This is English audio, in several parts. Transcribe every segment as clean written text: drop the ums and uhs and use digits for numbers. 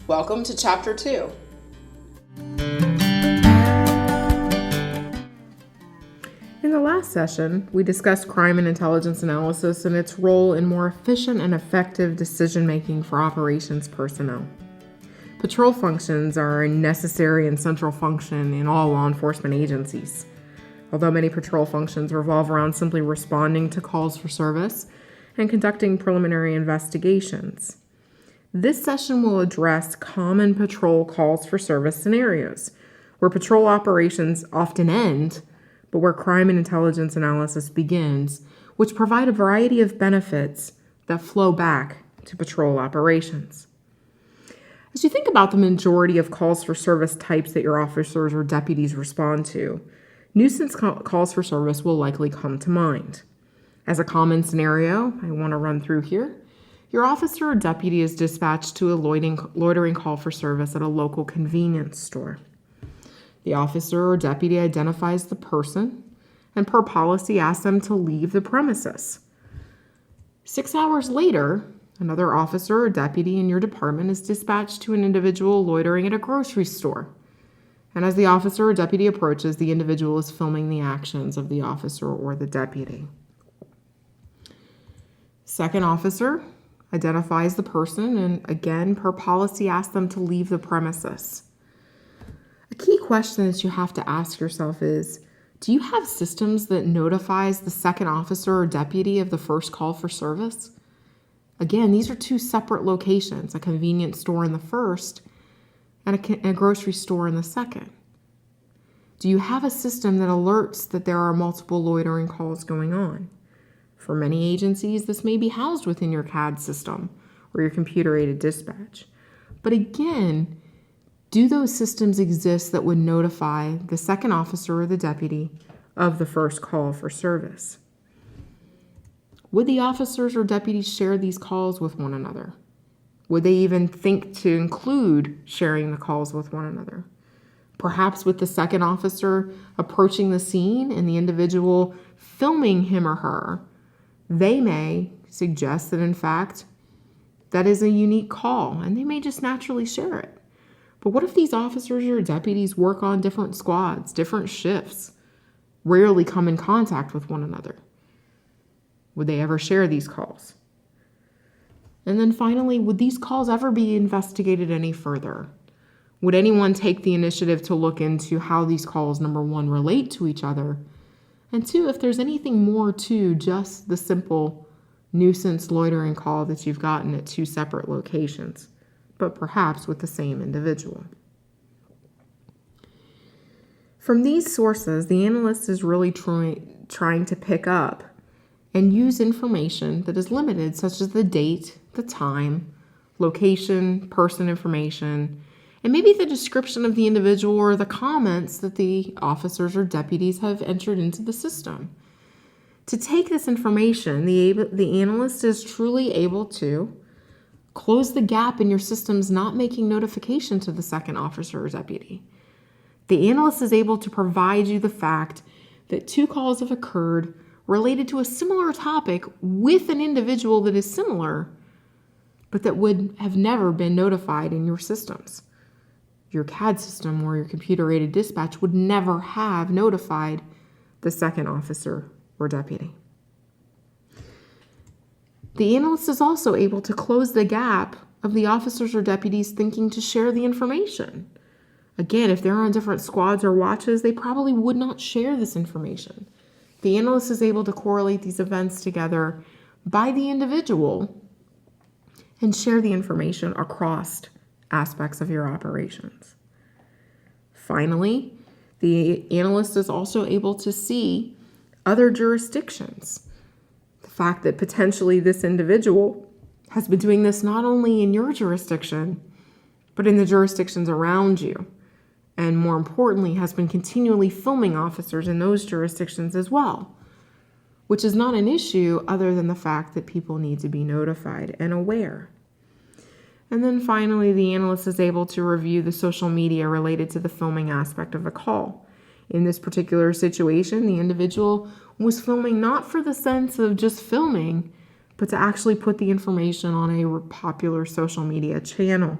Welcome to Chapter 2. In the last session, we discussed crime and intelligence analysis and its role in more efficient and effective decision-making for operations personnel. Patrol functions are a necessary and central function in all law enforcement agencies. Although many patrol functions revolve around simply responding to calls for service and conducting preliminary investigations. This session will address common patrol calls for service scenarios, where patrol operations often end, but where crime and intelligence analysis begins, which provide a variety of benefits that flow back to patrol operations. As you think about the majority of calls for service types that your officers or deputies respond to, nuisance calls for service will likely come to mind. As a common scenario I want to run through here, your officer or deputy is dispatched to a loitering call for service at a local convenience store. The officer or deputy identifies the person and per policy asks them to leave the premises. 6 hours later, another officer or deputy in your department is dispatched to an individual loitering at a grocery store. And as the officer or deputy approaches, the individual is filming the actions of the officer or the deputy. Second officer identifies the person and again, per policy, asks them to leave the premises. A key question that you have to ask yourself is, do you have systems that notifies the second officer or deputy of the first call for service? Again, these are two separate locations, a convenience store in the first and a grocery store in the second. Do you have a system that alerts that there are multiple loitering calls going on? For many agencies, this may be housed within your CAD system or your computer-aided dispatch. But again, do those systems exist that would notify the second officer or the deputy of the first call for service? Would the officers or deputies share these calls with one another? Would they even think to include sharing the calls with one another? Perhaps with the second officer approaching the scene and the individual filming him or her, they may suggest that in fact that is a unique call and they may just naturally share it. But what if these officers or deputies work on different squads, different shifts, rarely come in contact with one another? Would they ever share these calls? And then finally, would these calls ever be investigated any further? Would anyone take the initiative to look into how these calls, number one, relate to each other? And two, if there's anything more to just the simple nuisance loitering call that you've gotten at two separate locations, but perhaps with the same individual. From these sources, the analyst is really trying to pick up and use information that is limited, such as the date, the time, location, person information, and maybe the description of the individual or the comments that the officers or deputies have entered into the system. To take this information, the analyst is truly able to close the gap in your systems not making notification to the second officer or deputy. The analyst is able to provide you the fact that two calls have occurred related to a similar topic with an individual that is similar, but that would have never been notified in your systems. Your CAD system or your computer-aided dispatch would never have notified the second officer or deputy. The analyst is also able to close the gap of the officers or deputies thinking to share the information. Again, if they're on different squads or watches, they probably would not share this information. The analyst is able to correlate these events together by the individual and share the information across aspects of your operations. Finally, the analyst is also able to see other jurisdictions. The fact that potentially this individual has been doing this not only in your jurisdiction, but in the jurisdictions around you, and more importantly, has been continually filming officers in those jurisdictions as well, which is not an issue other than the fact that people need to be notified and aware. And then finally, the analyst is able to review the social media related to the filming aspect of a call. In this particular situation, the individual was filming not for the sense of just filming, but to actually put the information on a popular social media channel.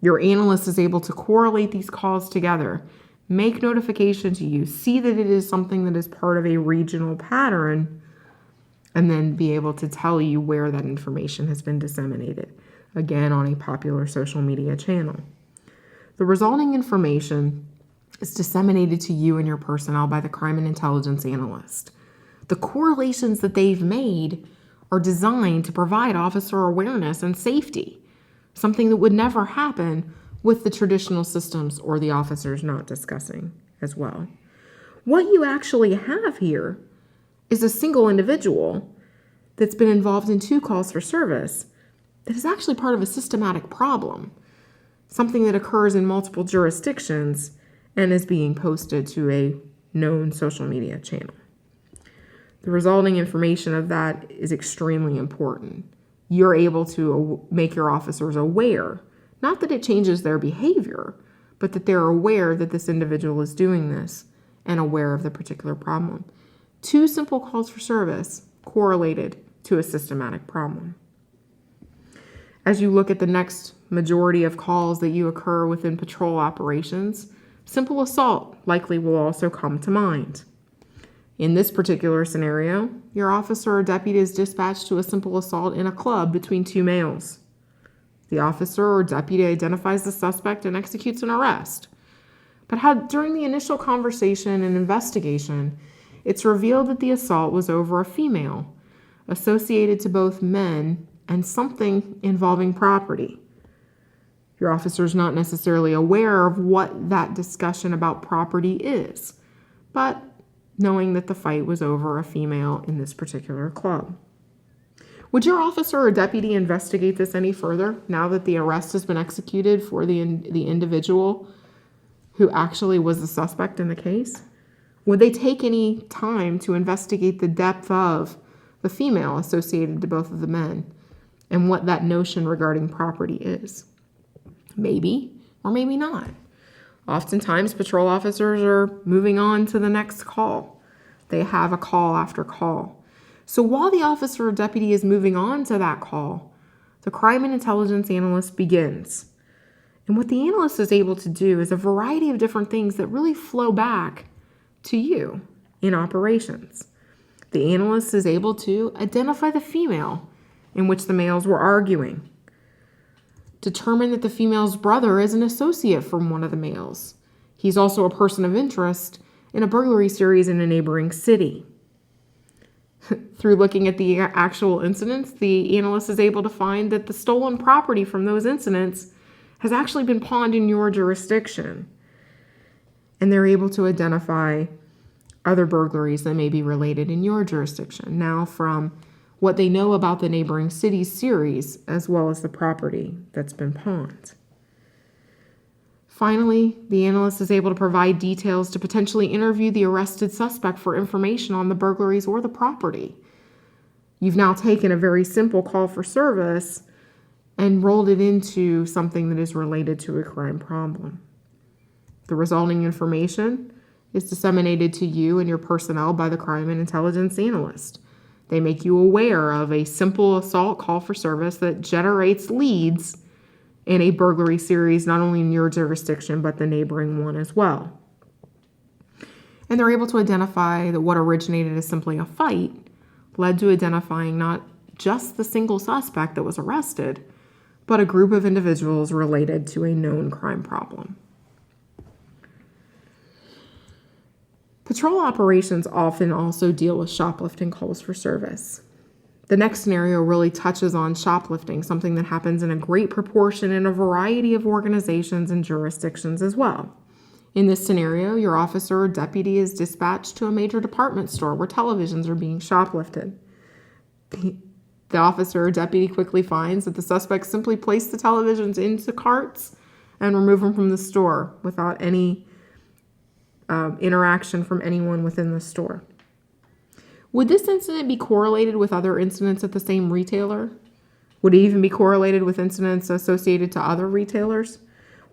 Your analyst is able to correlate these calls together, make notification to you, see that it is something that is part of a regional pattern, and then be able to tell you where that information has been disseminated, again, on a popular social media channel. The resulting information is disseminated to you and your personnel by the crime and intelligence analyst. The correlations that they've made are designed to provide officer awareness and safety, something that would never happen with the traditional systems or the officers not discussing as well. What you actually have here is a single individual that's been involved in 2 calls for service that is actually part of a systematic problem, something that occurs in multiple jurisdictions and is being posted to a known social media channel. The resulting information of that is extremely important. You're able to make your officers aware, not that it changes their behavior, but that they're aware that this individual is doing this and aware of the particular problem. 2 simple calls for service correlated to a systematic problem. As you look at the next majority of calls that you occur within patrol operations, simple assault likely will also come to mind. In this particular scenario, your officer or deputy is dispatched to a simple assault in a club between 2 males. The officer or deputy identifies the suspect and executes an arrest. But during the initial conversation and investigation, it's revealed that the assault was over a female, associated to both men and something involving property. Your officer is not necessarily aware of what that discussion about property is, but knowing that the fight was over a female in this particular club. Would your officer or deputy investigate this any further now that the arrest has been executed for the individual who actually was the suspect in the case? Would they take any time to investigate the depth of the female associated to both of the men and what that notion regarding property is? Maybe, or maybe not. Oftentimes, patrol officers are moving on to the next call. They have a call after call. So while the officer or deputy is moving on to that call, the crime and intelligence analyst begins. And what the analyst is able to do is a variety of different things that really flow back to you in operations. The analyst is able to identify the female in which the males were arguing, determine that the female's brother is an associate from one of the males. He's also a person of interest in a burglary series in a neighboring city. Through looking at the actual incidents, the analyst is able to find that the stolen property from those incidents has actually been pawned in your jurisdiction. And they're able to identify other burglaries that may be related in your jurisdiction. Now, from what they know about the neighboring city series, as well as the property that's been pawned. Finally, the analyst is able to provide details to potentially interview the arrested suspect for information on the burglaries or the property. You've now taken a very simple call for service and rolled it into something that is related to a crime problem. The resulting information is disseminated to you and your personnel by the crime and intelligence analyst. They make you aware of a simple assault call for service that generates leads in a burglary series, not only in your jurisdiction, but the neighboring one as well. And they're able to identify that what originated as simply a fight led to identifying not just the single suspect that was arrested, but a group of individuals related to a known crime problem. Patrol operations often also deal with shoplifting calls for service. The next scenario really touches on shoplifting, something that happens in a great proportion in a variety of organizations and jurisdictions as well. In this scenario, your officer or deputy is dispatched to a major department store where televisions are being shoplifted. The officer or deputy quickly finds that the suspect simply placed the televisions into carts and removed them from the store without any interaction from anyone within the store. Would this incident be correlated with other incidents at the same retailer? Would it even be correlated with incidents associated to other retailers?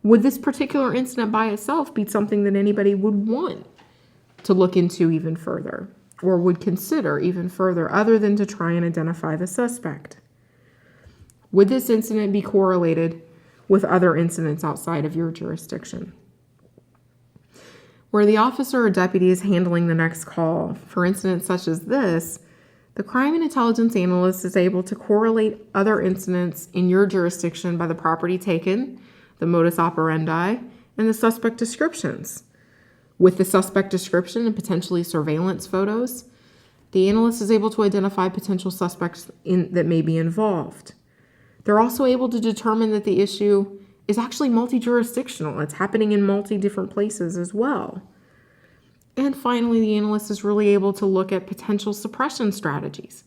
Would this particular incident by itself be something that anybody would want to look into even further or would consider even further other than to try and identify the suspect? Would this incident be correlated with other incidents outside of your jurisdiction. Where the officer or deputy is handling the next call for incidents such as this, the crime and intelligence analyst is able to correlate other incidents in your jurisdiction by the property taken, the modus operandi, and the suspect descriptions. With the suspect description and potentially surveillance photos, the analyst is able to identify potential suspects that may be involved. They're also able to determine that the issue is actually multi-jurisdictional. It's happening in different places as well. And finally, the analyst is really able to look at potential suppression strategies.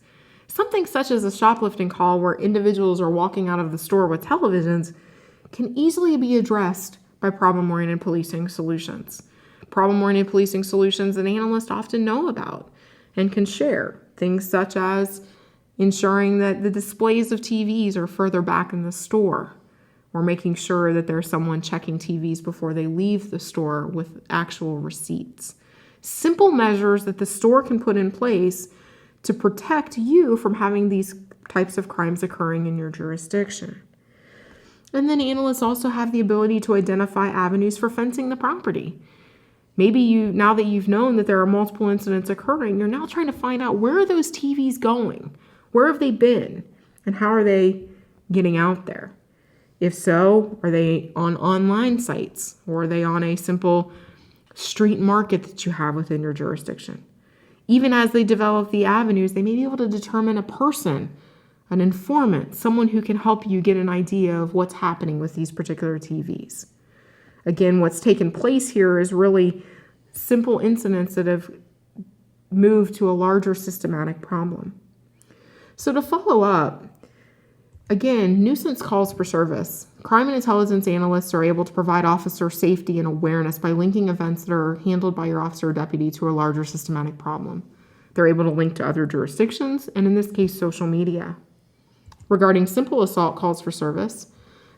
Something such as a shoplifting call where individuals are walking out of the store with televisions can easily be addressed by problem-oriented policing solutions. Problem-oriented policing solutions an analyst often know about and can share. Things such as ensuring that the displays of TVs are further back in the store, or making sure that there's someone checking TVs before they leave the store with actual receipts. Simple measures that the store can put in place to protect you from having these types of crimes occurring in your jurisdiction. And then analysts also have the ability to identify avenues for fencing the property. Maybe now that you've known that there are multiple incidents occurring, you're now trying to find out, where are those TVs going? Where have they been? And how are they getting out there? If so, are they on online sites, or are they on a simple street market that you have within your jurisdiction? Even as they develop the avenues, they may be able to determine a person, an informant, someone who can help you get an idea of what's happening with these particular TVs. Again, what's taken place here is really simple incidents that have moved to a larger systematic problem. So to follow up, again, nuisance calls for service. Crime and intelligence analysts are able to provide officer safety and awareness by linking events that are handled by your officer or deputy to a larger systematic problem. They're able to link to other jurisdictions, and in this case, social media. Regarding simple assault calls for service,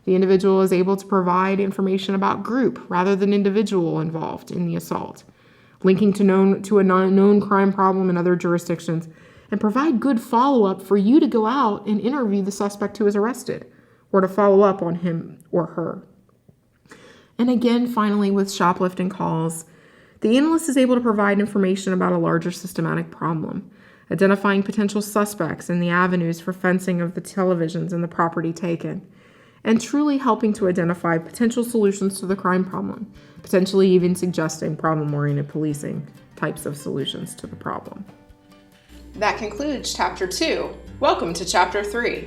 the individual is able to provide information about group rather than individual involved in the assault, linking to a known crime problem in other jurisdictions, and provide good follow-up for you to go out and interview the suspect who is arrested, or to follow up on him or her. And again, finally, with shoplifting calls, the analyst is able to provide information about a larger systematic problem, identifying potential suspects and the avenues for fencing of the televisions and the property taken, and truly helping to identify potential solutions to the crime problem, potentially even suggesting problem-oriented policing types of solutions to the problem. That concludes Chapter 2. Welcome to Chapter 3.